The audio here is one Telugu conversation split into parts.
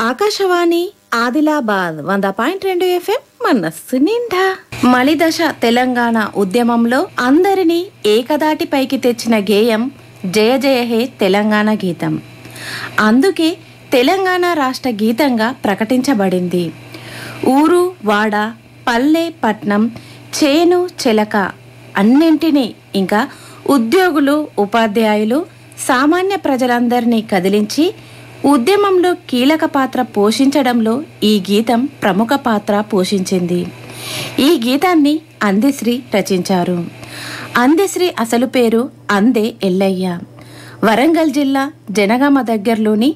ఆకాశవాణి ఆదిలాబాద్ 100.2 FM మనస్సు నిండా. మలిదశ తెలంగాణ ఉద్యమంలో అందరినీ ఏకదాటిపైకి తెచ్చిన గేయం జయ జయ హే తెలంగాణ గీతం. అందుకే తెలంగాణ రాష్ట్ర గీతంగా ప్రకటించబడింది. ఊరు వాడ, పల్లె పట్నం, చేను చెలక అన్నింటినీ, ఇంకా ఉద్యోగులు ఉపాధ్యాయులు సామాన్య ప్రజలందరినీ కదిలించి ఉద్యమంలో కీలక పాత్ర పోషించడంలో ఈ గీతం ప్రముఖ పాత్ర పోషించింది. ఈ గీతాన్ని అందెశ్రీ రచించారు. అందెశ్రీ అసలు పేరు అందే ఎల్లయ్య. వరంగల్ జిల్లా జనగామ దగ్గరలోని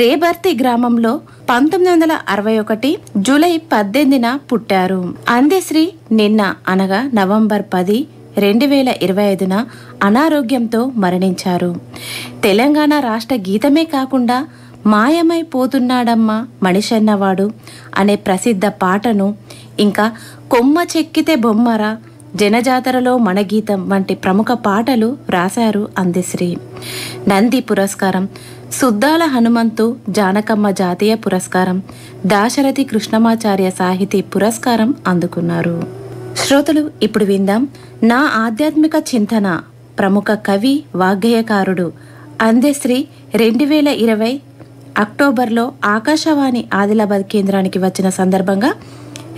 రేబర్తి గ్రామంలో 1961 జూలై 18న పుట్టారు. అందెశ్రీ నిన్న అనగా నవంబర్ 10, 2025న అనారోగ్యంతో మరణించారు. తెలంగాణ రాష్ట్ర గీతమే కాకుండా మాయమైపోతున్నాడమ్మా మనిషన్నవాడు అనే ప్రసిద్ధ పాటను, ఇంకా కొమ్మ చెక్కితే బొమ్మరా, జనజాతరలో మన గీతం వంటి ప్రముఖ పాటలు రాశారు అందెశ్రీ. నంది పురస్కారం, సుద్దాల హనుమంతు జానకమ్మ జాతీయ పురస్కారం, దాశరథి కృష్ణమాచార్య సాహితీ పురస్కారం అందుకున్నారు. శ్రోతలు, ఇప్పుడు విందాం నా ఆధ్యాత్మిక చింతన ప్రముఖ కవి వాగ్గేయకారుడు అందెశ్రీ 2020 అక్టోబర్లో ఆకాశవాణి ఆదిలాబాద్ కేంద్రానికి వచ్చిన సందర్భంగా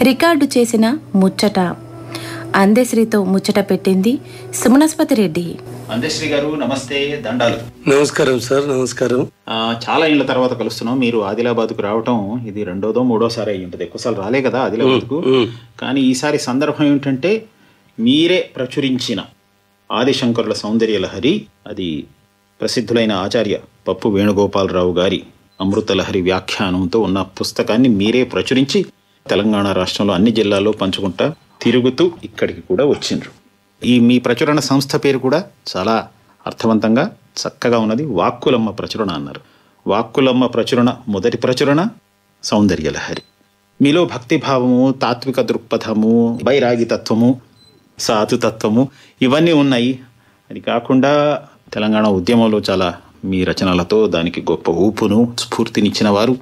రికార్డు చేసిన ముచ్చట. అందెశ్రీతో ముచ్చట పెట్టింది సుమనస్పతి రెడ్డి. అందెశ్రీ గారు నమస్తే, దండాలు. నమస్కారం సార్. నమస్కారం. చాలా ఏళ్ల తర్వాత కలుస్తున్నాం. మీరు ఆదిలాబాద్కు రావటం ఇది రెండోదో మూడోసారి అయ్యి ఉంటుంది. ఎక్కువసార్లు రాలే కదా ఆదిలాబాద్కు. కానీ ఈసారి సందర్భం ఏమిటంటే, మీరే ప్రచురించిన ఆదిశంకరుల సౌందర్య లహరి, అది ప్రసిద్ధులైన ఆచార్య పప్పు వేణుగోపాలరావు గారి అమృతలహరి వ్యాఖ్యానంతో ఉన్న పుస్తకాన్ని మీరే ప్రచురించి తెలంగాణ రాష్ట్రంలో అన్ని జిల్లాల్లో పంచుకుంటా తిరుగుతూ ఇక్కడికి కూడా వచ్చిండ్రు. ఈ మీ ప్రచురణ సంస్థ పేరు కూడా చాలా అర్థవంతంగా చక్కగా ఉన్నది. వాక్కులమ్మ ప్రచురణ అన్నారు. వాక్కులమ్మ ప్రచురణ మొదటి ప్రచురణ సౌందర్యలహరి. మీలో భక్తిభావము, తాత్విక దృక్పథము, బైరాగితత్వము, సాధుతత్వము ఇవన్నీ ఉన్నాయి. అది కాకుండా తెలంగాణ ఉద్యమంలో చాలా మీ రచనలతో దానికి గొప్ప ఊపును, స్ఫూర్తినిచ్చిన వారు.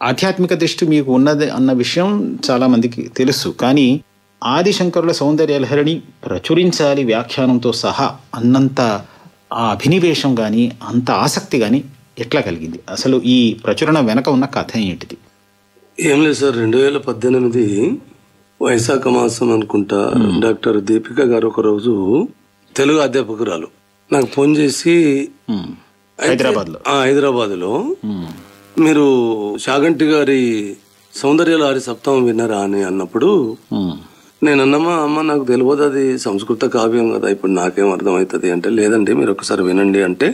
ఆధ్యాత్మిక దృష్టి మీకు ఉన్నది అన్న విషయం చాలామందికి తెలుసు. కానీ ఆదిశంకరుల సౌందర్యలహరిని ప్రచురించాలి వ్యాఖ్యానంతో సహా అన్నంత ఆ అభినివేశం కానీ, అంత ఆసక్తి కానీ ఎట్లా కలిగింది? అసలు ఈ ప్రచురణ వెనక ఉన్న కథ ఏంటిది? ఏం లేదు సార్, 2018 వైశాఖ మాసం అనుకుంటా, డాక్టర్ దీపిక గారు ఒకరోజు తెలుగు అధ్యాపకురాలు నాకు ఫోన్ చేసి, హైదరాబాద్లో మీరు షాగంటి గారి సౌందర్యలహరి సప్తమం విన్నారా అని అన్నప్పుడు నేను అన్నమ్మా, అమ్మ నాకు తెలియదు, అది సంస్కృత కావ్యం కదా, ఇప్పుడు నాకేం అర్థమవుతుంది అంటే, లేదండి మీరు ఒకసారి వినండి అంటే,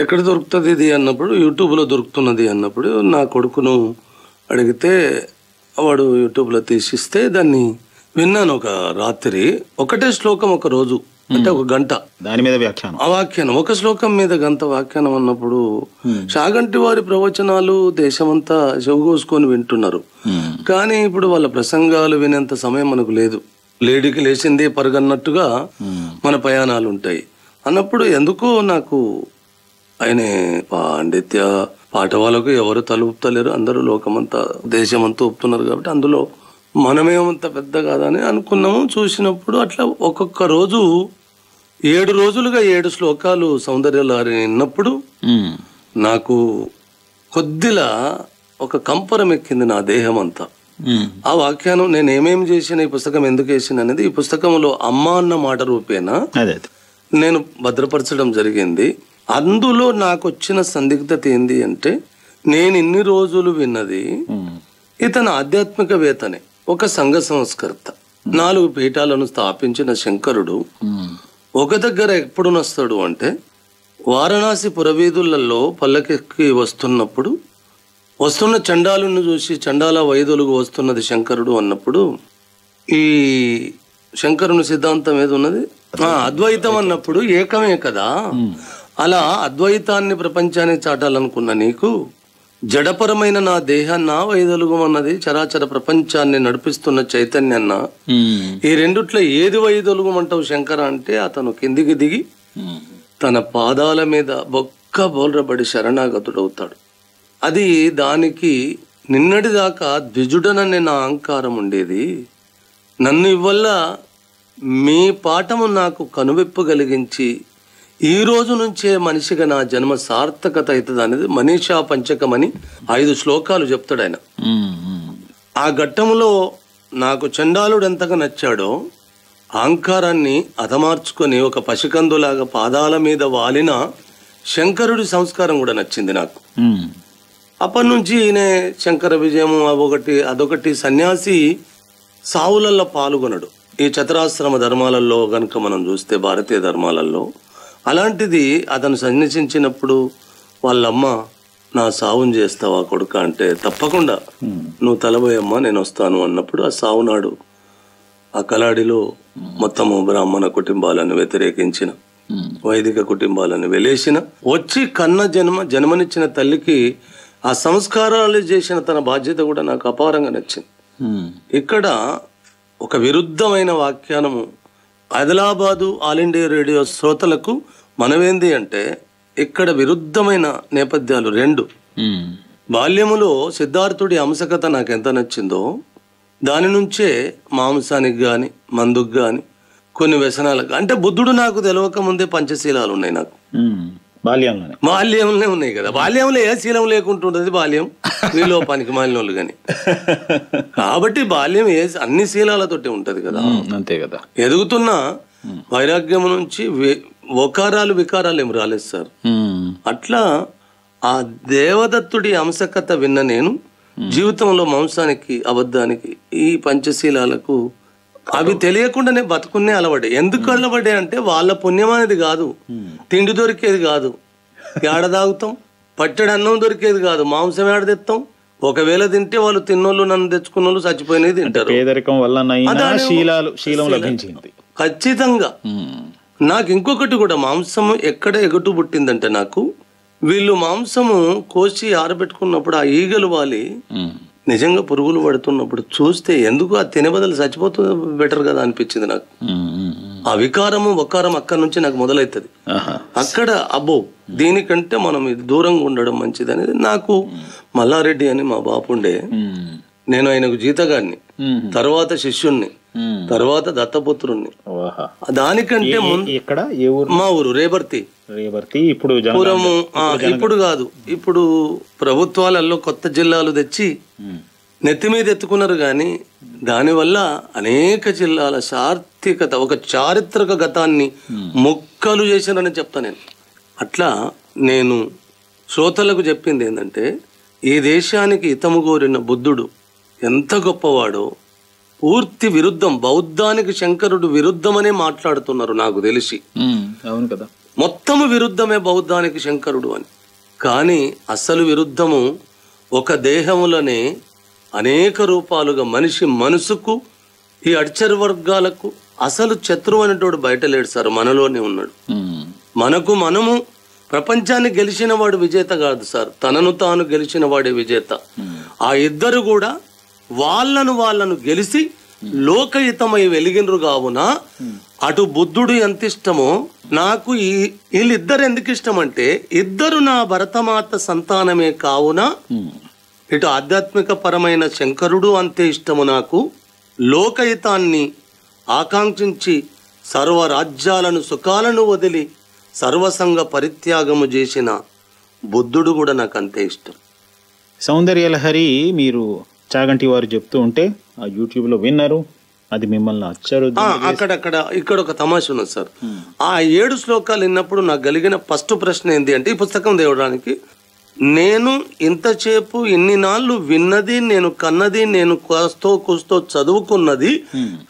ఎక్కడ దొరుకుతుంది ఇది అన్నప్పుడు, యూట్యూబ్లో దొరుకుతున్నది అన్నప్పుడు నా కొడుకును అడిగితే వాడు యూట్యూబ్లో తీసిస్తే దాన్ని విన్నాను. ఒక రాత్రి ఒకటే శ్లోకం ఒక రోజు, అంటే ఒక గంట దాని మీద వ్యాఖ్యానం, ఆ వ్యాఖ్యానం ఒక శ్లోకం మీద గంట వ్యాఖ్యానం అన్నప్పుడు షాగంటి వారి ప్రవచనాలు దేశమంతా చెవుగోసుకొని వింటున్నారు. కానీ ఇప్పుడు వాళ్ళ ప్రసంగాలు వినేంత సమయం మనకు లేదు. లేడీకి లేచిందే పరుగన్నట్టుగా మన ప్రయాణాలు ఉంటాయి. అన్నప్పుడు ఎందుకో నాకు ఆయన పాండిత్య పాట వాళ్ళకు ఎవరు తలుపుతలేరు, అందరూ లోకమంతా దేశమంతా ఒప్పుతున్నారు కాబట్టి అందులో మనమేమంత పెద్ద కాదని అనుకున్నాము. చూసినప్పుడు అట్లా ఒక్కొక్క రోజు 7 రోజులుగా 7 శ్లోకాలు సౌందర్యలహరి విన్నప్పుడు నాకు కొద్దిలా ఒక కంపరం ఎక్కింది నా దేహం అంతా. ఆ వ్యాఖ్యానం నేను ఏమేమి చేసిన, ఈ పుస్తకం ఎందుకు వేసిన అనేది ఈ పుస్తకంలో అమ్మ అన్న మాట రూపేనా నేను భద్రపరచడం జరిగింది. అందులో నాకు వచ్చిన సందిగ్ధత ఏంది అంటే, నేను ఇన్ని రోజులు విన్నది ఇతను ఆధ్యాత్మికవేత్తనే, ఒక సంఘ సంస్కర్త, 4 పీఠాలను స్థాపించిన శంకరుడు ఒక దగ్గర ఎప్పుడు నస్తాడు అంటే, వారణాసి పురవీధులలో పల్లకెక్కి వస్తున్నప్పుడు వస్తున్న చండాలుని చూసి చండాల వైదొలుగు వస్తున్నది శంకరుడు అన్నప్పుడు, ఈ శంకరుని సిద్ధాంతం ఏది ఉన్నది, అద్వైతం అన్నప్పుడు ఏకమే కదా. అలా అద్వైతాన్ని ప్రపంచానికి చాటాలనుకున్న నీకు జడపరమైన నా దేహాన్న వైదొలుగమన్నది చరాచర ప్రపంచాన్ని నడిపిస్తున్న చైతన్యన్న, ఈ రెండిట్లో ఏది వైదొలుగమంటావు శంకర అంటే, అతను కిందికి దిగి తన పాదాల మీద బొక్క బోల్రబడి శరణాగతుడవుతాడు. అది దానికి నిన్నటిదాకా ద్విజుడననే నా అహంకారం ఉండేది. నన్ను ఇవల్ల మీ పాఠము నాకు కనువిప్పు కలిగించి ఈ రోజు నుంచే మనిషిగా నా జన్మ సార్థకత అవుతుంది అనేది మనీషా పంచకమని 5 శ్లోకాలు చెప్తాడు ఆయన. ఆ ఘట్టంలో నాకు చండాలుడు ఎంతగా నచ్చాడో అహంకారాన్ని అధమార్చుకొని ఒక పసికందులాగా పాదాల మీద వాలిన శంకరుడి సంస్కారం కూడా నచ్చింది నాకు. అప్పటి నుంచి ఈయన శంకర విజయము అదొకటి సన్యాసి సావులల్లో పాల్గొనడు. ఈ చతురాశ్రమ ధర్మాలలో గనుక మనం చూస్తే భారతీయ ధర్మాలలో అలాంటిది అతను సన్యసించినప్పుడు వాళ్ళమ్మ నా సావును చేస్తావా కొడుక అంటే తప్పకుండా నువ్వు తలబోయమ్మా నేను వస్తాను అన్నప్పుడు ఆ సావునాడు ఆ కలాడిలో మొత్తము బ్రాహ్మణ కుటుంబాలను వ్యతిరేకించిన వైదిక కుటుంబాలను వెలేసిన వచ్చి జన్మనిచ్చిన తల్లికి ఆ సంస్కారాలు చేసిన తన బాధ్యత కూడా నాకు అపారంగా నచ్చింది. ఇక్కడ ఒక విరుద్ధమైన వ్యాఖ్యానము ఆదిలాబాదు ఆల్ ఇండియా రేడియో శ్రోతలకు మనమేంది అంటే ఇక్కడ విరుద్ధమైన నేపథ్యాలు 2. బాల్యములో సిద్ధార్థుడి అంశకథ నాకు ఎంత నచ్చిందో దాని నుంచే మాంసానికి గాని మందుకు గాని కొన్ని వ్యసనాలకు అంటే బుద్ధుడు నాకు తెలియక ముందే పంచశీలాలు ఉన్నాయి నాకు బాల్యంలోనే ఉన్నాయి కదా. బాల్యంలో ఏ శీలం లేకుంటుంటది బాల్యం వీళ్ళు పనికి మాలినోళ్ళు గాని. కాబట్టి బాల్యం అన్ని శీలాలతోటి ఉంటది కదా. అంతే కదా. ఎదుగుతున్న వైరాగ్యం నుంచి వికారాలు ఏమి రాలేదు సార్. అట్లా ఆ దేవదత్తుడి అంశకథ విన్న నేను జీవితంలో మాంసానికి అబద్ధానికి ఈ పంచశీలాలకు అవి తెలియకుండానే బతుకునే అలవాడే. ఎందుకు అలవాడే అంటే వాళ్ళ పుణ్యం అనేది కాదు, తిండి దొరికేది కాదు, ఏడ తాగుతాం, పట్టెడు అన్నం దొరికేది కాదు, మాంసం ఏడ తెస్తాం. ఒకవేళ తింటే వాళ్ళు తిన్నోళ్ళు నన్ను తెచ్చుకున్న వాళ్ళు చచ్చిపోయినది తింటారు. ఖచ్చితంగా. నాకు ఇంకొకటి కూడా మాంసం ఎక్కడ ఎగటు పుట్టిందంటే నాకు వీళ్ళు మాంసము కోసి ఆరబెట్టుకున్నప్పుడు ఆ ఈగలు వాలి నిజంగా పురుగులు పడుతున్నప్పుడు చూస్తే ఎందుకు ఆ తినబదలు చచ్చిపోతుంది బెటర్ కదా అనిపించింది నాకు. ఆ వికారము ఒకారం అక్కడి నుంచి నాకు మొదలవుతుంది. అక్కడ అబ్బో దీనికంటే మనం ఇది దూరంగా ఉండడం మంచిది అనేది నాకు. మల్లారెడ్డి అని మా బాపుండే, నేను ఆయనకు జీతగాన్ని, తర్వాత శిష్యుణ్ణి, తర్వాత దత్తపుత్రుణ్ణి. దానికంటే మా ఊరు రేబర్తి. ఇప్పుడు కాదు, ఇప్పుడు ప్రభుత్వాలలో కొత్త జిల్లాలు తెచ్చి నెత్తి మీద ఎత్తుకున్నారు గాని దానివల్ల అనేక జిల్లాల సార్థికత ఒక చారిత్రక గతాన్ని ముక్కలు చేశారని చెప్తా నేను. అట్లా నేను శ్రోతలకు చెప్పింది ఏంటంటే ఈ దేశానికి హితము కోరిన బుద్ధుడు ఎంత గొప్పవాడో పూర్తి విరుద్ధం. బౌద్ధానికి శంకరుడు విరుద్ధమనే మాట్లాడుతున్నారు నాకు తెలిసి. అవును కదా, మొత్తము విరుద్ధమే బౌద్ధానికి శంకరుడు అని. కానీ అసలు విరుద్ధము ఒక దేహములనే అనేక రూపాలుగా మనిషి మనసుకు ఈ అడ్చర్ వర్గాలకు అసలు శత్రువు అనేటోడు బయట లేడు సార్, మనలోనే ఉన్నాడు. మనము ప్రపంచాన్ని గెలిచిన వాడు విజేత కాదు సార్, తనను తాను గెలిచిన వాడే విజేత. ఆ ఇద్దరు కూడా వాళ్ళను గెలిచి లోకహితమై వెలిగినరు కావున అటు బుద్ధుడు ఎంత ఇష్టమో నాకు వీళ్ళిద్దరు ఎందుకు ఇష్టం అంటే ఇద్దరు నా భరతమాత సంతానమే కావున ఇటు ఆధ్యాత్మిక పరమైన శంకరుడు అంతే ఇష్టము నాకు. లోకహితాన్ని ఆకాంక్షించి సర్వరాజ్యాలను సుఖాలను వదిలి సర్వసంగ పరిత్యాగము చేసిన బుద్ధుడు కూడా నాకు అంతే ఇష్టం. సౌందర్యలహరి మీరు చాగంటి వారు చెప్తూ ఉంటే ఆ యూట్యూబ్ లో విన్నారు, అది మిమ్మల్ని ఇక్కడ ఒక తమాషా ఉన్నది సార్. ఆ 7 శ్లోకాలు విన్నప్పుడు నాకు కలిగిన ఫస్ట్ ప్రశ్న ఏంటి అంటే ఈ పుస్తకం తేవడానికి నేను ఇంతసేపు ఇన్ని నాళ్ళు విన్నది, నేను కన్నది, నేను కూస్తో చదువుకున్నది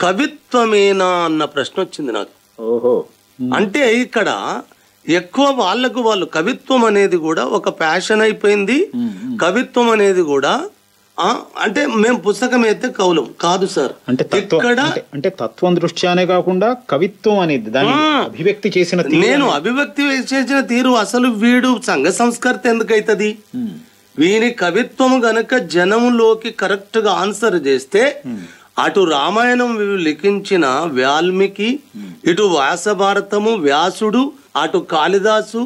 కవిత్వమేనా అన్న ప్రశ్న వచ్చింది నాకు. ఓహో, అంటే ఇక్కడ ఎక్కువ వాళ్ళు కవిత్వం అనేది కూడా ఒక ప్యాషన్ అయిపోయింది. కవిత్వం అనేది కూడా అంటే మేము పుస్తకం అయితే కవులం కాదు సార్. అంటే తత్వం దృష్ట్యానే కాకుండా కవిత్వం అనేది అభివ్యక్తి చేసిన నేను అభివ్యక్తి చేసిన తీరు అసలు వీడు సంఘ సంస్కృతి ఎందుకైతుంది? వీని కవిత్వము గనక జనములోకి కరెక్ట్ గా ఆన్సర్ చేస్తే అటు రామాయణం లిఖించిన వాల్మీకి, ఇటు వ్యాస భారతము వ్యాసుడు, అటు కాళిదాసు,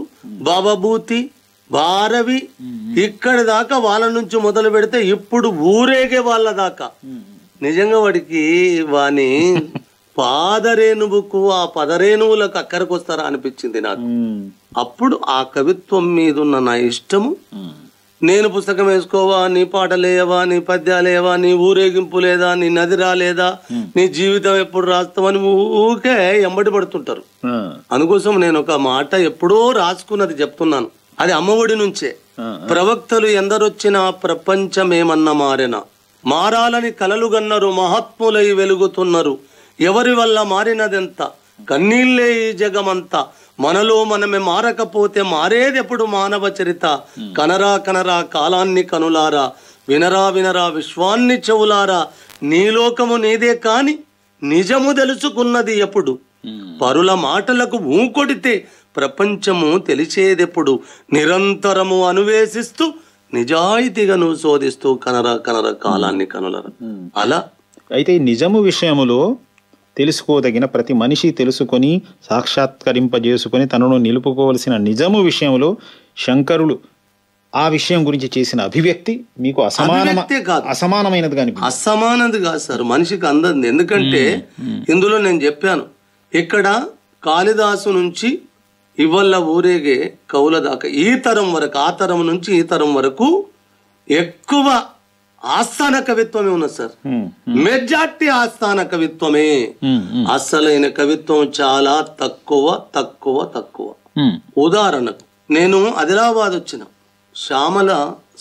బాబాభూతి, భారవి ఇక్కడి దాకా వాళ్ళ నుంచి మొదలు పెడితే ఇప్పుడు ఊరేగే వాళ్ళ దాకా నిజంగా వాడికి వాని పాదరేణువుకు ఆ పదరేణువులకు అక్కడికి వస్తారా అనిపించింది నాకు. అప్పుడు ఆ కవిత్వం మీద ఉన్న నా ఇష్టము, నేను పుస్తకం వేసుకోవా, నీ పాటలేవా, నీ పద్యాలేవా, నీ ఊరేగింపు లేదా, నీ నది రాలేదా, నీ జీవితం ఎప్పుడు రాస్తామని ఊకే ఎంబడి పడుతుంటారు. అందుకోసం నేను ఒక మాట ఎప్పుడో రాసుకున్నది చెప్తున్నాను. అది అమ్మఒడి నుంచే. ప్రవక్తలు ఎందరొచ్చినా ప్రపంచమేమన్నా మారెనా, మారాలని కలలుగన్నరు మహాత్ములై వెలుగుతున్నారు, ఎవరి వల్ల మారినదెంత, కన్నీళ్ళే ఈ జగమంతా, మనలో మనమే మారకపోతే మారేదెప్పుడు మానవ చరిత, కనరా కనరా కాలాన్ని కనులారా, వినరా వినరా విశ్వాన్ని చెవులారా, నీ లోకము నీదే కాని నిజము తెలుసుకున్నది ఎప్పుడు, పరుల మాటలకు ఊకొడితే ప్రపంచము తెలిసేదెప్పుడు, నిరంతరము అన్వేషిస్తూ నిజాయితీగా నువ్వు శోధిస్తూ కనరా కనరా కాలాన్ని కనులరా. అలా అయితే నిజము విషయములో తెలుసుకోదగిన ప్రతి మనిషి తెలుసుకొని సాక్షాత్కరింపజేసుకొని తనను నిలుపుకోవలసిన నిజము విషయంలో శంకరులు ఆ విషయం గురించి చేసిన అభివ్యక్తి మీకు అసమానమైనదిగా అసమానది కాదు సార్, మనిషికి అందదు. ఎందుకంటే ఇందులో నేను చెప్పాను, ఇక్కడ కాళిదాసు నుంచి ఇవల్ల ఊరేగే కవుల దాకా ఈ తరం వరకు, ఆ తరం నుంచి ఈ తరం వరకు ఎక్కువ ఆస్థాన కవిత్వమే ఉన్నది సార్. మెజార్టీ ఆస్థాన కవిత్వమే. అసలైన కవిత్వం చాలా తక్కువ తక్కువ తక్కువ. ఉదాహరణకు నేను ఆదిలాబాద్ వచ్చిన శ్యామల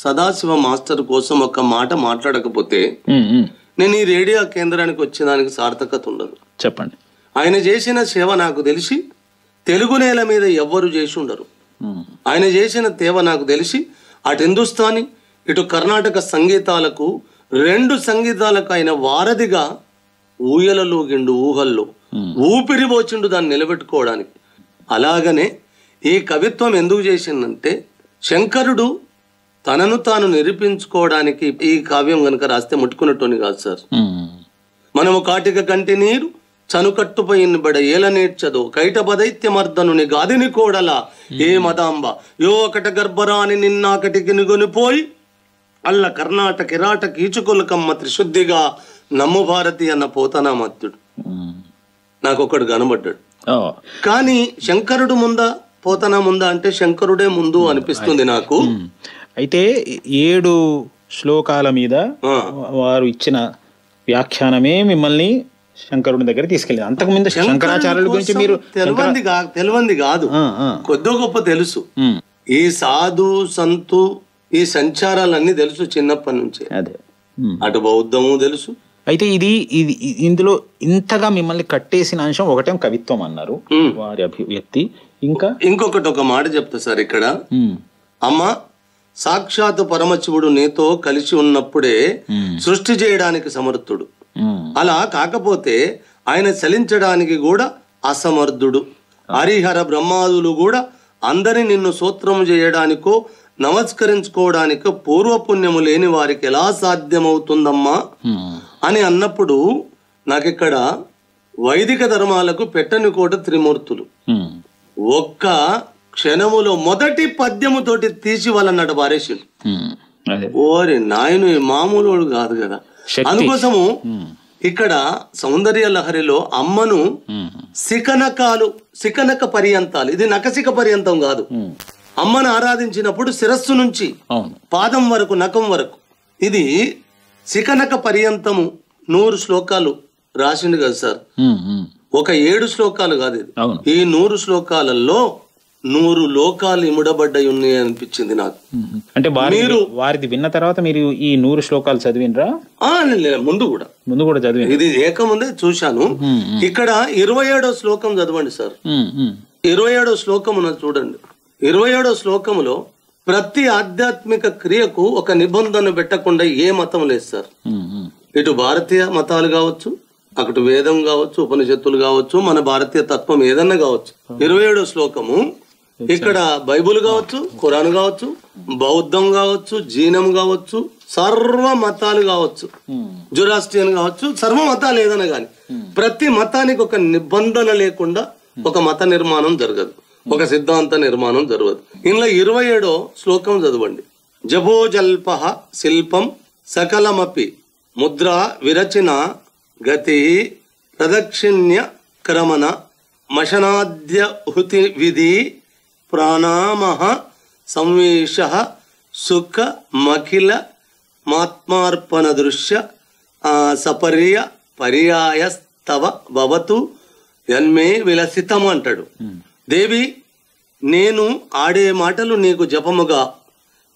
సదాశివ మాస్టర్ కోసం ఒక మాట మాట్లాడకపోతే నేను ఈ రేడియో కేంద్రానికి వచ్చేదానికి సార్థకత ఉండదు. చెప్పండి. ఆయన చేసిన సేవ నాకు తెలిసి తెలుగు నేల మీద ఎవ్వరు చేసి ఉండరు. ఆయన చేసిన సేవ నాకు తెలిసి అటు హిందుస్థానీ ఇటు కర్ణాటక సంగీతాలకు, రెండు సంగీతాలకు ఆయన వారధిగా ఊయలలో గిండు ఊహల్లో ఊపిరి పోచిండు దాన్ని నిలబెట్టుకోవడానికి. అలాగనే ఈ కవిత్వం ఎందుకు చేసిందంటే శంకరుడు తనను తాను నిరూపించుకోవడానికి ఈ కావ్యం గనుక రాస్తే ముట్టుకున్నట్టుని కాదు సార్. మనము కాటిక కంటి నీరు చనుకట్టుపోయిన బడ ఏల నేర్చదో కైటపదైత్యమర్దనుని గాదిని కోడల ఏ మదాంబ యో ఒకట గర్భరాని నిన్నాకటికి నిగొనిపోయి అల్ల కర్ణాటక కిరాట కీచుకులకమ్మ త్రిశుద్ధిగా నమ్ము భారతి అన్న పోతనా మత్యుడు నాకు ఒకడు కనబడ్డాడు. కానీ శంకరుడు ముందా పోతనా ముందా అంటే శంకరుడే ముందు అనిపిస్తుంది నాకు. అయితే 7 శ్లోకాల మీద వారు ఇచ్చిన వ్యాఖ్యానమే మిమ్మల్ని శంకరుడి దగ్గర తీసుకెళ్ళింది. అంతకుముందు శంకరాచార్యుల గురించి మీరు తెలియంది కాదు, కొద్ది గొప్ప తెలుసు. ఈ సాధు సంతు ఈ సంచారాలన్నీ తెలుసు చిన్నప్పటి నుంచి. అదే అటు బౌద్ధము తెలుసు. అయితే ఇది ఇందులో ఇంతగా మిమ్మల్ని కట్టేసిన అంశం ఒకటేం కవిత్వం అన్నారు వారి అభివ్యక్తి. ఇంకా ఇంకొకటి ఒక మాట చెప్తా సార్ ఇక్కడ. అమ్మ సాక్షాత్ పరమశివుడు నీతో కలిసి ఉన్నప్పుడే సృష్టి చేయడానికి సమర్థుడు. అలా కాకపోతే ఆయన చలించడానికి కూడా అసమర్థుడు. హరిహర బ్రహ్మాదులు కూడా అందరి నిన్ను సూత్రము చేయడానికో నమస్కరించుకోవడానికో పూర్వపుణ్యము లేని వారికి ఎలా సాధ్యమవుతుందమ్మా అని అన్నప్పుడు నాకిక్కడ వైదిక ధర్మాలకు పెట్టని కోట త్రిమూర్తులు ఒక్క క్షణములో మొదటి పద్యముతోటి తీసి వాళ్ళన్నాడు బారేషుడు. ఓరి నాయను మామూలు కాదు కదా. అందుకోసము ఇక్కడ సౌందర్య లహరిలో అమ్మను శిఖనక పర్యంతాలు, ఇది నకసిక పర్యంతం కాదు. అమ్మను ఆరాధించినప్పుడు శిరస్సు నుంచి పాదం వరకు నఖం వరకు ఇది శిఖనక పర్యంతము 100 శ్లోకాలు రాసిండు కదా సార్. ఒక 7 శ్లోకాలు కాదు ఇది. ఈ 100 శ్లోకాలలో 100 లోకాలు ఇముడబడ్డాయి ఉన్నాయి అనిపించింది నాకు. అంటే మీరు వారిది విన్న తర్వాత మీరు ఈ 100 శ్లోకాలు చదివినరా? ముందు కూడా చదివి ఇది ఏకముందే చూశాను. ఇక్కడ 27వ శ్లోకం చదవండి సార్. 27వ శ్లోకం ఉన్నది చూడండి. 27వ శ్లోకములో ప్రతి ఆధ్యాత్మిక క్రియకు ఒక నిబంధన పెట్టకుండా ఏ మతం లేదు సార్. ఇటు భారతీయ మతాలు కావచ్చు, అటు వేదం కావచ్చు, ఉపనిషత్తులు కావచ్చు, మన భారతీయ తత్వం ఏదన్నా కావచ్చు. 27వ శ్లోకము ఇక్కడ బైబుల్ కావచ్చు, ఖురాన్ కావచ్చు, బౌద్ధం కావచ్చు, జీనం కావచ్చు, సర్వ మతాలు కావచ్చు, జురాస్ట్రియన్ కావచ్చు, సర్వ మతాలు ఏదైనా కానీ ప్రతి మతానికి ఒక నిబంధన లేకుండా ఒక మత నిర్మాణం జరగదు. ఒక సిద్ధాంత నిర్మాణం జరగదు. ఇందులో 27వ శ్లోకం చదవండి. జభోజల్ప శిల్పం సకలమపి ముద్ర విరచన గతి ప్రదక్షిణ్య క్రమణ మశనాద్యహుతి విధి ప్రాణామహ సంవేశ సుఖ మఖిల మాత్మార్పణ దృశ్య సపర్య పర్యాయస్తవ భవతు యన్మే విలసితం అంటాడు. దేవి, నేను ఆడే మాటలు నీకు జపముగా,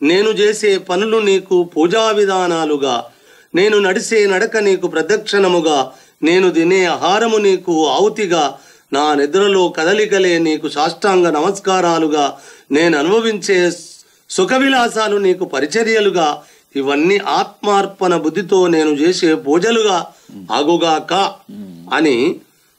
నేను చేసే పనులు నీకు పూజా విధానాలుగా, నేను నడిసే నడక నీకు ప్రదక్షిణముగా, నేను తినే ఆహారము నీకు ఆవుతిగా, నా నిద్రలో కదలికలే నీకు సాష్టాంగ నమస్కారాలుగా, నేను అనుభవించే సుఖ విలాసాలు నీకు పరిచర్యలుగా, ఇవన్నీ ఆత్మార్పణ బుద్ధితో నేను చేసే పూజలుగా ఆగుగాక అని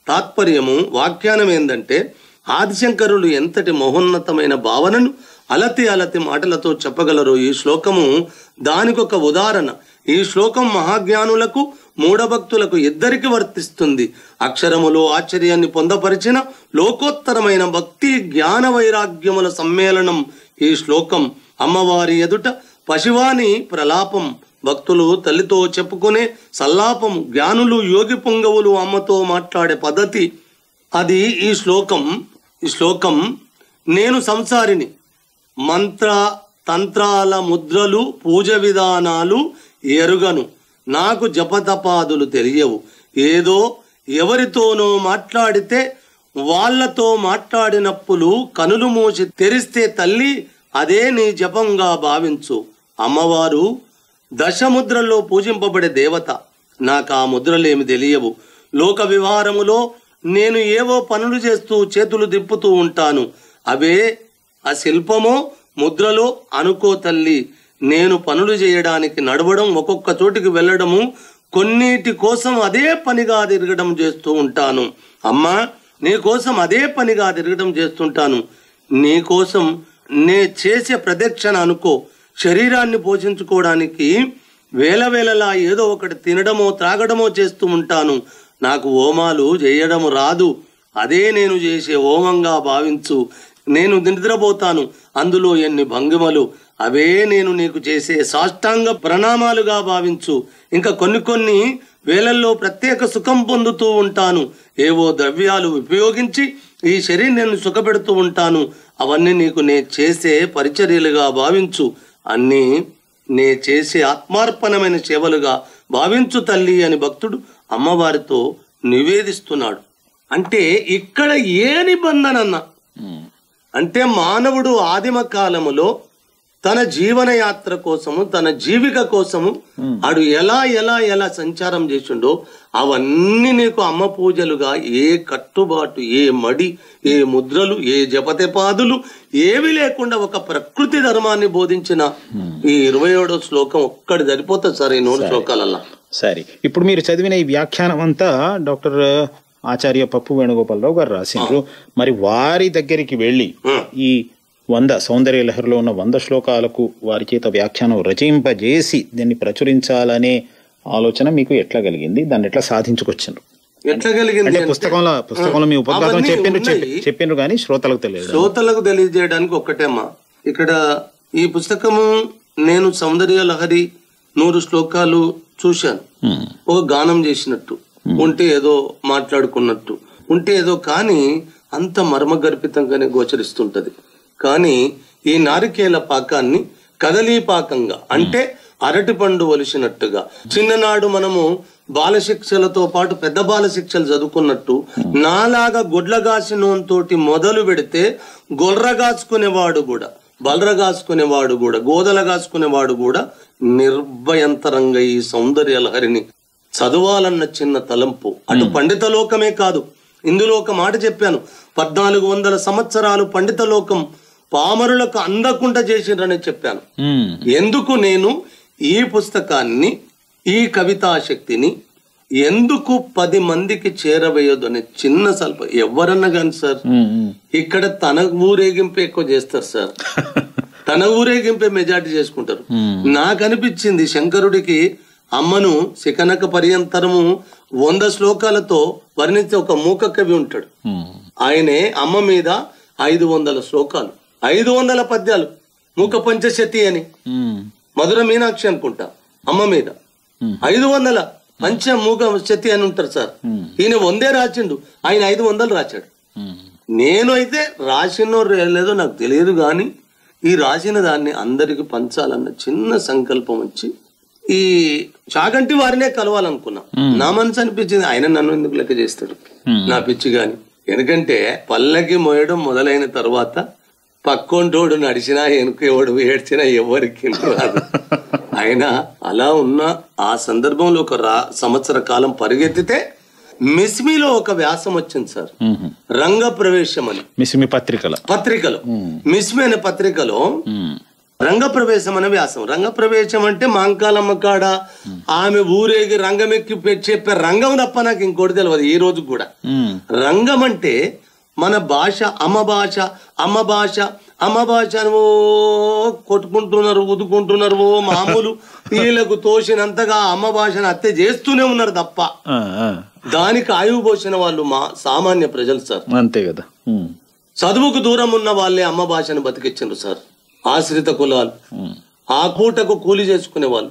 తాత్పర్యము. వాఖ్యానం ఏంటంటే, ఆదిశంకరులు ఎంతటి మహోన్నతమైన భావనను అలతి మాటలతో చెప్పగలరు. ఈ శ్లోకము దానికొక ఉదాహరణ. ఈ శ్లోకం మహాజ్ఞానులకు మూఢభక్తులకు ఇద్దరికి వర్తిస్తుంది. అక్షరములో ఆశ్చర్యాన్ని పొందపరిచిన లోకోత్తరమైన భక్తి జ్ఞాన వైరాగ్యముల సమ్మేళనం ఈ శ్లోకం. అమ్మవారి ఎదుట పశువాని ప్రలాపం, భక్తులు తల్లితో చెప్పుకునే సల్లాపం, జ్ఞానులు యోగి పుంగవులు అమ్మతో మాట్లాడే పద్ధతి అది ఈ శ్లోకం. నేను సంసారిని, మంత్ర తంత్రాల ముద్రలు పూజ విధానాలు ఎరుగను, నాకు జపతపాదులు తెలియవు, ఏదో ఎవరితోనో మాట్లాడితే వాళ్లతో మాట్లాడినప్పుడు కనులు మూసి తెరిస్తే తల్లి అదే నీ జపంగా భావించు. అమ్మవారు దశముద్రల్లో పూజింపబడే దేవత, నాకు ఆ ముద్రలేమి తెలియవు. లోక విహారములో నేను ఏవో పనులు చేస్తూ చేతులు దిప్పుతూ ఉంటాను, అవే ఆ శిల్పమో ముద్రలో అనుకో తల్లి. నేను పనులు చేయడానికి నడవడం, ఒక్కొక్క చోటికి వెళ్ళడము, కొన్నిటి కోసం అదే పనిగా తిరగడం చేస్తూ ఉంటాను. అమ్మా, నీ కోసం అదే పనిగా తిరగడం చేస్తుంటాను. నీ కోసం నే చేసే ప్రదక్షిణ అనుకో. శరీరాన్ని పోషించుకోవడానికి వేలవేళలా ఏదో ఒకటి తినడమో త్రాగడమో చేస్తూ ఉంటాను. నాకు హోమాలు చేయడం రాదు, అదే నేను చేసే హోమంగా భావించు. నేను నిద్రపోతాను, అందులో ఎన్ని భంగిమలు, అవే నేను నీకు చేసే సాష్టాంగ ప్రణామాలుగా భావించు. ఇంకా కొన్ని వేళల్లో ప్రత్యేక సుఖం పొందుతూ ఉంటాను. ఏవో ద్రవ్యాలు ఉపయోగించి ఈ శరీరాన్ని సుఖపెడుతూ ఉంటాను. అవన్నీ నీకు నే చేసే పరిచర్యలుగా భావించు. అన్నీ నే చేసే ఆత్మార్పణమైన సేవలుగా భావించు తల్లి అని భక్తుడు అమ్మవారితో నివేదిస్తున్నాడు. అంటే ఇక్కడ ఏ నిబంధన అన్న అంటే, మానవుడు ఆదిమ కాలములో తన జీవన యాత్ర కోసము, తన జీవిక కోసము ఆడు ఎలా సంచారం చేసిండో అవన్నీ నీకు అమ్మ పూజలుగా, ఏ కట్టుబాటు, ఏ మడి, ఏ ముద్రలు, ఏ జపతపాదులు ఏవి లేకుండా ఒక ప్రకృతి ధర్మాన్ని బోధించిన ఈ 27వ శ్లోకం ఒక్కటి సరిపోతుంది సార్ ఈ 100 శ్లోకాలల్లా. సరే, ఇప్పుడు మీరు చదివిన ఈ వ్యాఖ్యానం అంతా డాక్టర్ ఆచార్య పప్పు వేణుగోపాలరావు గారు రాసిండ్రు. మరి వారి దగ్గరికి వెళ్ళి ఈ 100 సౌందర్య లహరిలో ఉన్న 100 శ్లోకాలకు వారి చేత వ్యాఖ్యానం రచయింపజేసి దీన్ని ప్రచురించాలనే ఆలోచన మీకు ఎట్లా కలిగింది? దాన్ని ఎట్లా సాధించుకొచ్చిండ్రు? ఎట్లా కలిగింది? పుస్తకంలో మీ ఉపద్ఘాతం చెప్పిండ్రు కానీ శ్రోతలకు తెలియదు. శ్రోతలకు తెలియజేయడానికి ఒక్కటేమ్మా, ఇక్కడ ఈ పుస్తకము నేను సౌందర్య లహరి 100 శ్లోకాలు చూశాను. ఒక గానం చేసినట్టు ఉంటే, ఏదో మాట్లాడుకున్నట్టు ఉంటే ఏదో, కానీ అంత మర్మగర్భితంగానే గోచరిస్తుంటది. కానీ ఈ నారికేల పాకాన్ని కదలీపాకంగా, అంటే అరటిపండు ఒలిసినట్టుగా, చిన్ననాడు మనము బాలశిక్షలతో పాటు పెద్ద బాలశిక్షలు చదువుకున్నట్టు నాలాగా గొడ్లగాసి నూనెతోటి మొదలు పెడితే గొర్రగాసుకునేవాడు కూడా, బలరగాసుకునేవాడు కూడా, గోదలగాసుకునేవాడు కూడా నిర్భయంతరంగా ఈ సౌందర్య లహరిని చదవాలన్న చిన్న తలంపు. అటు పండిత లోకమే కాదు, ఇందులో ఒక మాట చెప్పాను, 1400 సంవత్సరాలు పండిత లోకం పామరులకు అందకుండా చేసిండ్రని చెప్పాను. ఎందుకు నేను ఈ పుస్తకాన్ని, ఈ కవితాశక్తిని ఎందుకు 10 మందికి చేరవేయదు అనే చిన్న స్వల్ప, ఎవరన్నా కానీ సార్ ఇక్కడ తన ఊరేగింపు ఎక్కువ చేస్తారు సార్, తన ఊరేగింపే మెజార్టీ చేసుకుంటారు. నాకు అనిపించింది శంకరుడికి అమ్మను శిఖనక పర్యంతరము 100 శ్లోకాలతో వర్ణించే ఒక మూక కవి ఉంటాడు. ఆయనే అమ్మ మీద 500 శ్లోకాలు, 500 పద్యాలు, మూక పంచశతి అని, మధుర మీనాక్షి అనుకుంటా అమ్మ మీద 500 పంచ మూక శతి అని ఉంటారు సార్. ఈయన 100 రాసిండు, ఆయన 500 రాశాడు. నేను అయితే రాసినో లేదో నాకు తెలియదు, కానీ ఈ రాసిన దాన్ని అందరికి పంచాలన్న చిన్న సంకల్పం వచ్చి ఈ చాగంటి వారినే కలవాలనుకున్నా. నా మనసు అనిపించింది, ఆయన నన్ను ఎందుకు లెక్క చేస్తాడు, నా పిచ్చి గాని. ఎందుకంటే పల్లకి మోయడం మొదలైన తర్వాత పక్కొంటోడు నడిచినా ఎనుకేవాడు ఏడ్చినా ఎవరికి రాదు. ఆయన అలా ఉన్న ఆ సందర్భంలో ఒక సంవత్సర కాలం పరిగెత్తితే మిస్మిలో ఒక వ్యాసం వచ్చింది సార్, రంగ ప్రవేశం అని. మిస్మి పత్రికలో మిస్మి అనే పత్రికలో రంగ ప్రవేశం అనే వ్యాసం. రంగ ప్రవేశం అంటే మాంకాలమ్మ కాడ ఆమె ఊరేగి రంగమెక్కి చెప్పే రంగం తప్ప నాకు ఇంకోటి తెలియదు ఈ రోజు కూడా. రంగం అంటే మన భాష, అమ్మ భాష, అమ్మ భాష, అమ్మ భాష అని కొట్టుకుంటున్నారు, ఉదుకుంటున్నారు. మామూలు వీళ్ళకు తోసినంతగా అమ్మ భాషను హత్య చేస్తూనే ఉన్నారు తప్ప దానికి ఆయువు పోసిన వాళ్ళు మా సామాన్య ప్రజలు సార్. అంతే కదా. చదువుకు దూరం ఉన్న వాళ్ళే అమ్మ భాషను బతికించారు సార్. ఆశ్రిత కులాలు, ఆ పూటకు కూలి చేసుకునే వాళ్ళు,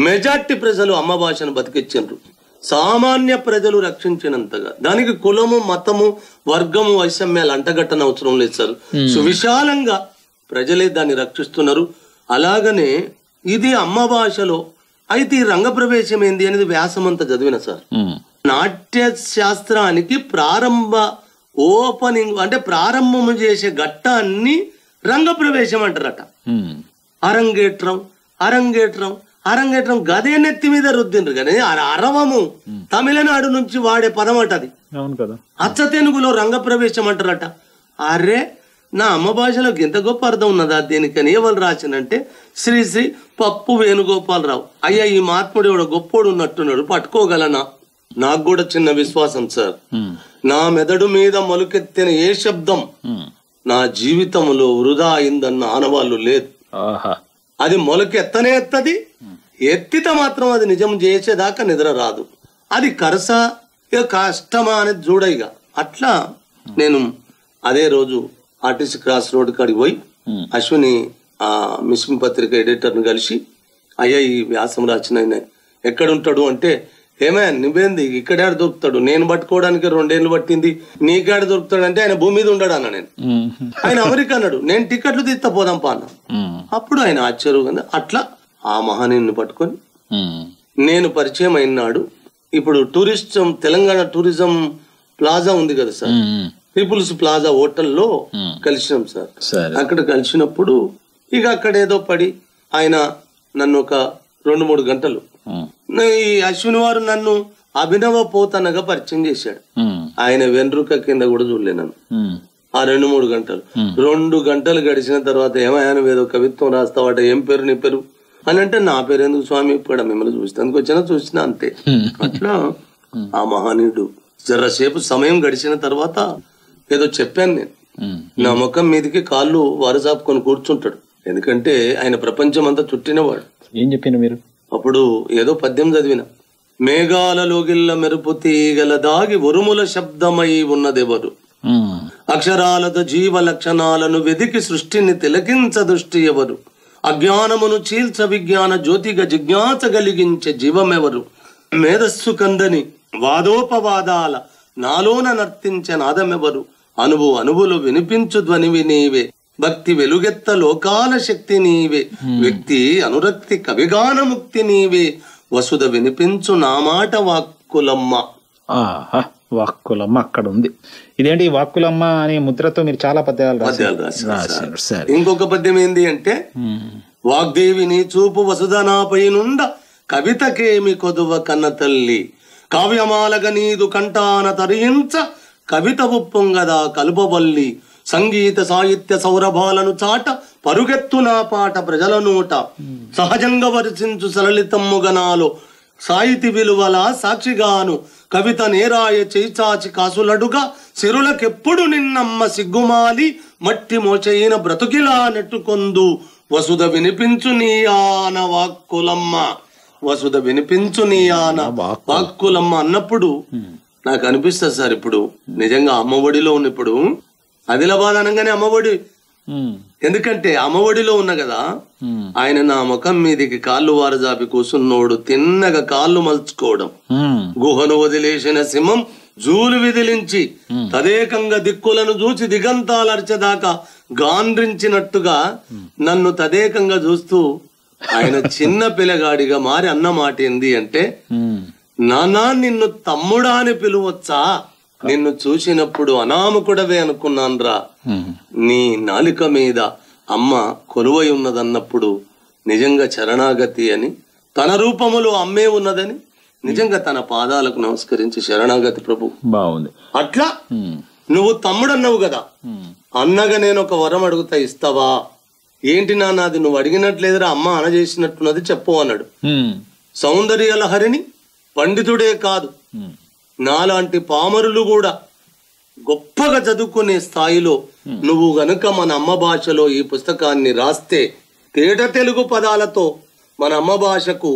మెజార్టీ ప్రజలు అమ్మ భాషను బతికించారు. సామాన్య ప్రజలు రక్షించినంతగా దానికి కులము, మతము, వర్గము, వైషమ్యాలు అంటగట్టన అవసరం లేదు సార్. సువిశాలంగా ప్రజలే దాన్ని రక్షిస్తున్నారు. అలాగనే ఇది అమ్మ భాషలో. అయితే ఈ రంగ ప్రవేశం ఏంది అనేది వ్యాసమంతా చదివిన సార్. నాట్య శాస్త్రానికి ఓపెనింగ్ అంటే ప్రారంభం చేసే ఘట్టాన్ని రంగ ప్రవేశం అంటారట. అరంగేట్రం గదే నెత్తి మీద రుద్దిండ్రు కానీ అరవము తమిళనాడు నుంచి వాడే పదం అట అది. అచ్చ తెలుగులో రంగ ప్రవేశం అంటారట. అరే నా అమ్మ భాషలోకి ఎంత గొప్ప అర్థం ఉన్నదా దేనికని ఎవరు రాసినంటే శ్రీ శ్రీ పప్పు వేణుగోపాలరావు. అయ్యా ఈ మహాత్ముడు ఎవడో గొప్పోడు ఉన్నట్టున్నాడు, పట్టుకోగలనా? నాకు కూడా చిన్న విశ్వాసం సార్. నా మెదడు మీద మొలకెత్తిన ఏ శబ్దం నా జీవితంలో వృధా అయిందన్న ఆనవాళ్ళు లేదు. అది మొలకెత్తనే ఎత్తది, ఎత్తితే మాత్రం అది నిజం చేసేదాకా నిద్ర రాదు. అది కష్టమా అనేది చూడయిగా. అట్లా నేను అదే రోజు ఆర్టీసీ క్రాస్ రోడ్ కాడికి పోయి అశ్విని ఆ మిస్మి పత్రిక ఎడిటర్ని కలిసి, అయ్యా ఈ వ్యాసం రాసిన ఆయన ఎక్కడుంటాడు అంటే, ఏమయ్యా నువ్వేంది ఇక్కడాడు దొరుకుతాడు, నేను పట్టుకోవడానికి 2 ఏళ్ళు పట్టింది, నీకాడ దొరుకుతాడు అంటే ఆయన భూమి మీద ఉండడు అన్న. నేను ఆయన అమెరికా అన్నాడు, నేను టికెట్లు తీస్తా పోదాం పా అన్న. అప్పుడు ఆయన ఆశ్చర్యంగా అట్లా ఆ మహానీయుని పట్టుకొని నేను పరిచయం అయినాడు. ఇప్పుడు తెలంగాణ టూరిజం ప్లాజా ఉంది కదా సార్, పీపుల్స్ ప్లాజా హోటల్లో కలిసినాం సార్. అక్కడ కలిసినప్పుడు ఇక అక్కడ ఏదో పడి ఆయన నన్ను ఒక 2-3 గంటలు ఈ అశ్విని వారు నన్ను అభినవ పోతనగా పరిచయం చేశాడు. ఆయన వెన్రుక కింద కూడా చూడలే నన్ను ఆ 2-3 గంటలు. 2 గంటలు గడిచిన తర్వాత ఏమయ్యా ఏదో కవిత్వం రాస్తావాట, ఏం పేరు నీ పేరు అని అంటే, నా పేరు ఎందుకు స్వామి, ఇప్పుడు మిమ్మల్ని చూస్తానికి చూసినా అంతే. అట్లా ఆ మహానీయుడు జరసేపు సమయం గడిచిన తర్వాత ఏదో చెప్పాను నేను. నా ముఖం మీదకి కాళ్ళు వారసాపుకొని కూర్చుంటాడు, ఎందుకంటే ఆయన ప్రపంచం అంతా చుట్టినవాడు. ఏం చెప్పిన మీరు? అప్పుడు ఏదో పద్యం చదివిన, మేఘాలలోగిల్ల మెరుపు తీగల దాగి ఉరుముల శబ్దమై ఉన్నదెవరు, అక్షరాలతో జీవ లక్షణాలను వెదికి సృష్టిని తిలకించ దృష్టి ఎవరు, అజ్ఞానమును చీల్చ విజ్ఞాన జ్యోతిగా జిజ్ఞాస కలిగించే జీవమెవరు, మేధస్సు వాదోపవాదాల నాలోన నర్తించే నాదమెవరు, అనువులు వినిపించు ధ్వనివి నీవే, భక్తి వెలుగెత్త లోకాల శక్తి నీవే, వ్యక్తి అనురక్తి కవిగాన ముక్తి నీవే, వసుధ వినిపించు నా మాట వాక్కులమ్మ. వాక్కులమ్మ అక్కడ ఉంది. ఇదేంటి వాక్కులమ్మ అనే ముద్రతో మీరు చాలా పద్యాలు రాశారు. ఇంకొక పద్యం ఏంది అంటే, వాగ్దేవి నీ చూపు వసుధ నాపై నుండ కవితకేమి కొదువ కన్న తల్లి, కావ్యమాలగ నీదు కంటాన తరించ కవిత ఉప్పొంగదా కలుపవల్లి, సంగీత సాహిత్య సౌరభాలను చాట పరుగెత్తు నా పాట ప్రజల నోట, సహజంగా వర్షించు సలలితమ్ముగనాలో సాహితీ విలువల సాక్షిగాను, కవిత నేరాయ చేచాచి కాసులడుగా సిరులకెప్పుడు నిన్నమ్మ సిగ్గుమాలి, మట్టి మోచైన బ్రతుకిలా నెట్టుకొందు, వసుధ వినిపించు నీయాన వాక్కులమ్మ, వసుధ వినిపించు నీయాన వాక్కులమ్మ అన్నప్పుడు నాకు అనిపిస్తుంది సార్, ఇప్పుడు నిజంగా అమ్మ ఒడిలో ఉన్నప్పుడు ఆదిలాబాద్ అనగానే అమ్మఒడి. ఎందుకంటే అమ్మఒడిలో ఉన్న కదా, ఆయన నా ముఖం మీదికి కాళ్ళు వారజాపి కూసున్నోడు తిన్నగా కాళ్ళు మలుచుకోవడం, గుహను వదిలేసిన సింహం జూలు విదిలించి తదేకంగా దిక్కులను చూసి దిగంతాలర్చదాకా గాండ్రించినట్టుగా నన్ను తదేకంగా చూస్తూ ఆయన చిన్న పిల్లగాడిగా మారి అన్న మాట ఏంది అంటే, నానా నిన్ను తమ్ముడా అని పిలువచ్చా? నిన్ను చూసినప్పుడు అనామకుడవే అనుకున్నాన్రా. నీ నాలిక మీద అమ్మ కొలువై ఉన్నదన్నప్పుడు నిజంగా శరణాగతి అని, తన రూపములో అమ్మే ఉన్నదని నిజంగా తన పాదాలకు నమస్కరించి శరణాగతి ప్రభు. బాగుంది. అట్లా నువ్వు తమ్ముడు అన్నావు కదా, అన్నగా నేను ఒక వరం అడుగుతా, ఇస్తావా? ఏంటి నాన్న అది? నువ్వు అడిగినట్లేదురా, అమ్మ అనజేసినట్టున్నది చెప్పు అన్నాడు. సౌందర్యలహరిని పండితుడే కాదు, నాలాంటి పామరులు కూడా గొప్పగా చదువుకునే స్థాయిలో నువ్వు గనుక మన అమ్మ భాషలో ఈ పుస్తకాన్ని రాస్తే, తేట తెలుగు పదాలతో మన అమ్మ భాషకు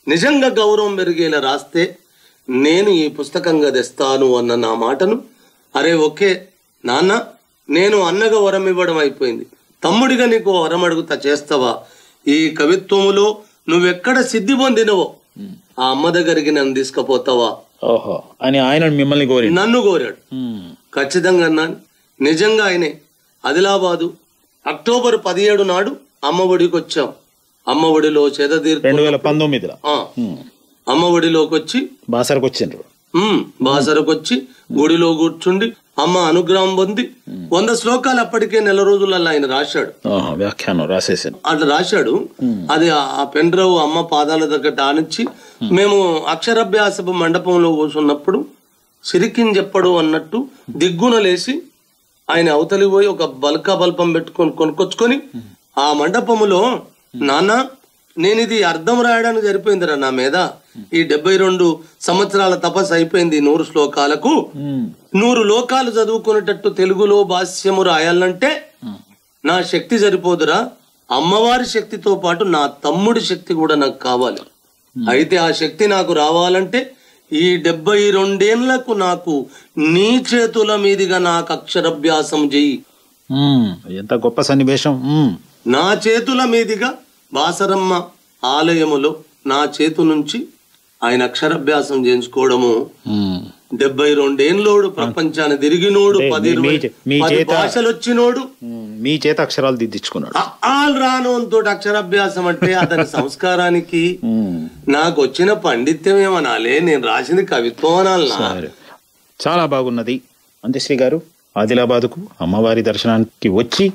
నిజంగా గౌరవం పెరిగేలా రాస్తే నేను ఈ పుస్తకంగా తెస్తాను అన్న నా మాటను, అరే ఓకే నాన్న, నేను అన్నగా వరం ఇవ్వడం అయిపోయింది, తమ్ముడిగా నీకు వరం అడుగుతా, చేస్తావా? ఈ కవిత్వములో నువ్వెక్కడ సిద్ధి పొందినవో ఆ అమ్మ దగ్గరికి నన్ను తీసుకుపోతావా ఓహో అని ఆయన మిమ్మల్ని కోరి నన్ను కోరాడు. ఖచ్చితంగా అన్నాను. నిజంగా ఆయనే ఆదిలాబాదు అక్టోబర్ 17 నాడు అమ్మ ఒడికి వచ్చాం. అమ్మ ఒడిలో చేదతీర్పు 2019లో అమ్మ ఒడిలోకి వచ్చి బాసరకు వచ్చిండ్రు. బాసరకు వచ్చి గుడిలో కూర్చుండి అమ్మ అనుగ్రహం పొంది 100 శ్లోకాలు అప్పటికే నెల రోజులలో ఆయన రాశాడు. వ్యాఖ్యానం రాసేసాను. అట్లా రాశాడు. అది ఆ పెన్ డ్రైవ్ అమ్మ పాదాల దగ్గర ఆనిచ్చి మేము అక్షరాభ్యాసపు మండపంలో కూర్చున్నప్పుడు సిరికిన్ చెప్పడు అన్నట్టు దిగ్గున లేసి ఆయన అవతలి పోయి ఒక బల్కా బల్పం పెట్టుకొని కొనుక్కొచ్చుకొని ఆ మండపములో, నాన్న నేను ఇది అర్థం రాయడానికి సరిపోయిందిరా నా మీద, ఈ 72 సంవత్సరాల తపస్సు అయిపోయింది 100 శ్లోకాలకు, 100 లోకాలు చదువుకునేటట్టు తెలుగులో భాష్యము రాయాలంటే నా శక్తి సరిపోదురా, అమ్మవారి శక్తితో పాటు నా తమ్ముడి శక్తి కూడా నాకు కావాలి. అయితే ఆ శక్తి నాకు రావాలంటే ఈ 72 ఏళ్లకు నాకు నీ చేతుల మీదుగా నాకు అక్షరాభ్యాసం చెయ్యి. ఎంత గొప్ప సన్నివేశం. నా చేతుల మీదుగా బాసరమ్మ ఆలయములో నా చేతు నుంచి ఆయన అక్షరాభ్యాసం చేయించుకోవడము. 72 ఏళ్ళోడు, ప్రపంచాన్ని తిరిగినోడు, 10 భాషలు వచ్చినోడు, మీ చేత అక్షరాలు దిద్దించుకున్నాడు. ఆల్ రానోతో అక్షరాభ్యాసం అంటే అతని సంస్కారానికి నాకు వచ్చిన పండిత్యం ఏమనాలే, నేను రాసింది కవిత్వం అనాలనా? చాలా బాగున్నది. అంత్యశ్రీ గారు ఆదిలాబాదుకు అమ్మవారి దర్శనానికి వచ్చి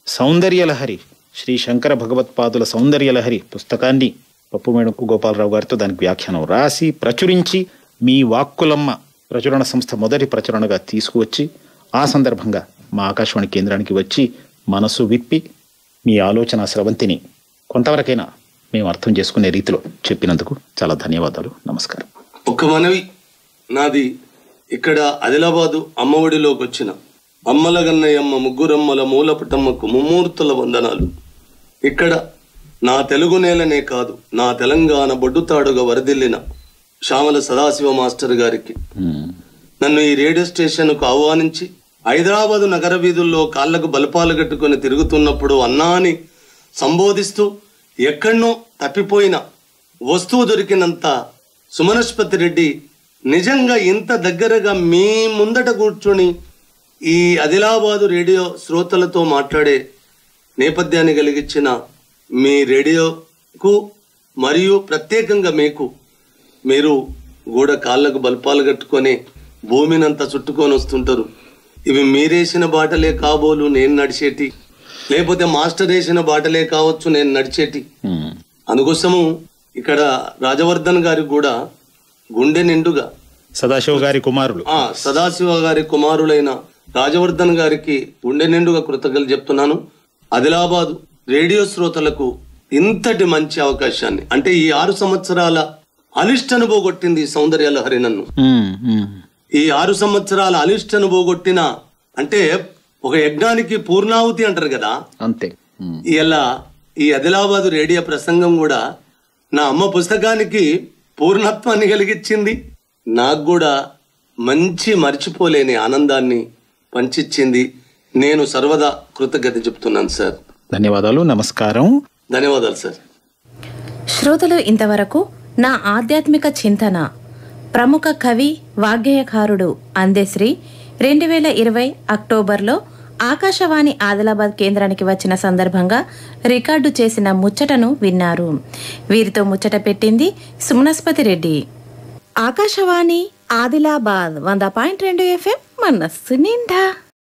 సౌందర్యలహరి, శ్రీ శంకర భగవత్పాదుల సౌందర్యలహరి పుస్తకాన్ని పప్పుమేడకు గోపాలరావు గారితో దానికి వ్యాఖ్యానం రాసి ప్రచురించి మీ వాక్కులమ్మ ప్రచురణ సంస్థ మొదటి ప్రచురణగా తీసుకువచ్చి ఆ సందర్భంగా మా ఆకాశవాణి కేంద్రానికి వచ్చి మనసు విప్పి మీ ఆలోచన స్రవంతిని కొంతవరకైనా మేము అర్థం చేసుకునే రీతిలో చెప్పినందుకు చాలా ధన్యవాదాలు. నమస్కారం. ఒక మనవి నాది, ఇక్కడ ఆదిలాబాదు అమ్మఒడిలోకి వచ్చిన అమ్మల గన్నయ్యమ్మ, ముగ్గురమ్మల మూలపుటమ్మకు ముమ్మూర్తుల వందనాలు. ఇక్కడ నా తెలుగు నేలనే కాదు, నా తెలంగాణ బొడ్డుతాడుగా వరదిల్లిన శ్యామల సదాశివ మాస్టర్ గారికి, నన్ను ఈ రేడియో స్టేషన్కు ఆహ్వానించి హైదరాబాదు నగర వీధుల్లో కాళ్లకు బలపాలు కట్టుకుని తిరుగుతున్నప్పుడు అన్నా అని సంబోధిస్తూ ఎక్కడనో తప్పిపోయిన వస్తువు దొరికినంత సుమనస్పతి రెడ్డి నిజంగా ఇంత దగ్గరగా మీ ముందట కూర్చొని ఈ ఆదిలాబాదు రేడియో శ్రోతలతో మాట్లాడే నేపథ్యాన్ని కలిగించిన మీ రేడియోకు మరియు ప్రత్యేకంగా మీకు, మీరు కూడా కాళ్ళకు బల్పాలు కట్టుకొని భూమినంతా చుట్టుకొని వస్తుంటారు. ఇవి మీరేసిన బాటలే కాబోలు నేను నడిచేటి, లేకపోతే మాస్టర్ వేసిన బాటలే కావచ్చు నేను నడిచేటి. అందుకోసము ఇక్కడ రాజవర్ధన్ గారికి కూడా గుండె నిండుగా సదాశివ గారి కుమారులైన రాజవర్ధన్ గారికి గుండె నిండుగా కృతజ్ఞతలు చెప్తున్నాను. ఆదిలాబాదు రేడియో శ్రోతలకు ఇంతటి మంచి అవకాశాన్ని, అంటే ఈ 6 సంవత్సరాల అలిష్టను పోగొట్టింది సౌందర్యలహరి నన్ను. ఈ 6 సంవత్సరాల అలిష్టను పోగొట్టిన, అంటే ఒక యజ్ఞానికి పూర్ణాహుతి అంటారు కదా, అంతే. ఇలా ఈ ఆదిలాబాదు రేడియో ప్రసంగం కూడా నా అమ్మ పుస్తకానికి పూర్ణత్వాన్ని కలిగించింది. నాకు కూడా మంచి మర్చిపోలేని ఆనందాన్ని పంచిచ్చింది. నేను సర్వదా కృతజ్ఞత చెప్తున్నాను సార్. ధన్యవాదాలు. నమస్కారం. ధన్యవాదాలు సార్. శ్రోతలు ఇంతవరకు నా ఆధ్యాత్మిక చింతన ప్రముఖ కవి వాగ్గేయకారుడు అందెశ్రీ 2020 అక్టోబర్లో ఆకాశవాణి ఆదిలాబాద్ కేంద్రానికి వచ్చిన సందర్భంగా రికార్డు చేసిన ముచ్చటను విన్నారు. వీరితో ముచ్చట పెట్టింది సుమనస్పతి రెడ్డి. ఆకాశవాణి ఆదిలాబాద్ 100.2 FM మనస్సు నిండా.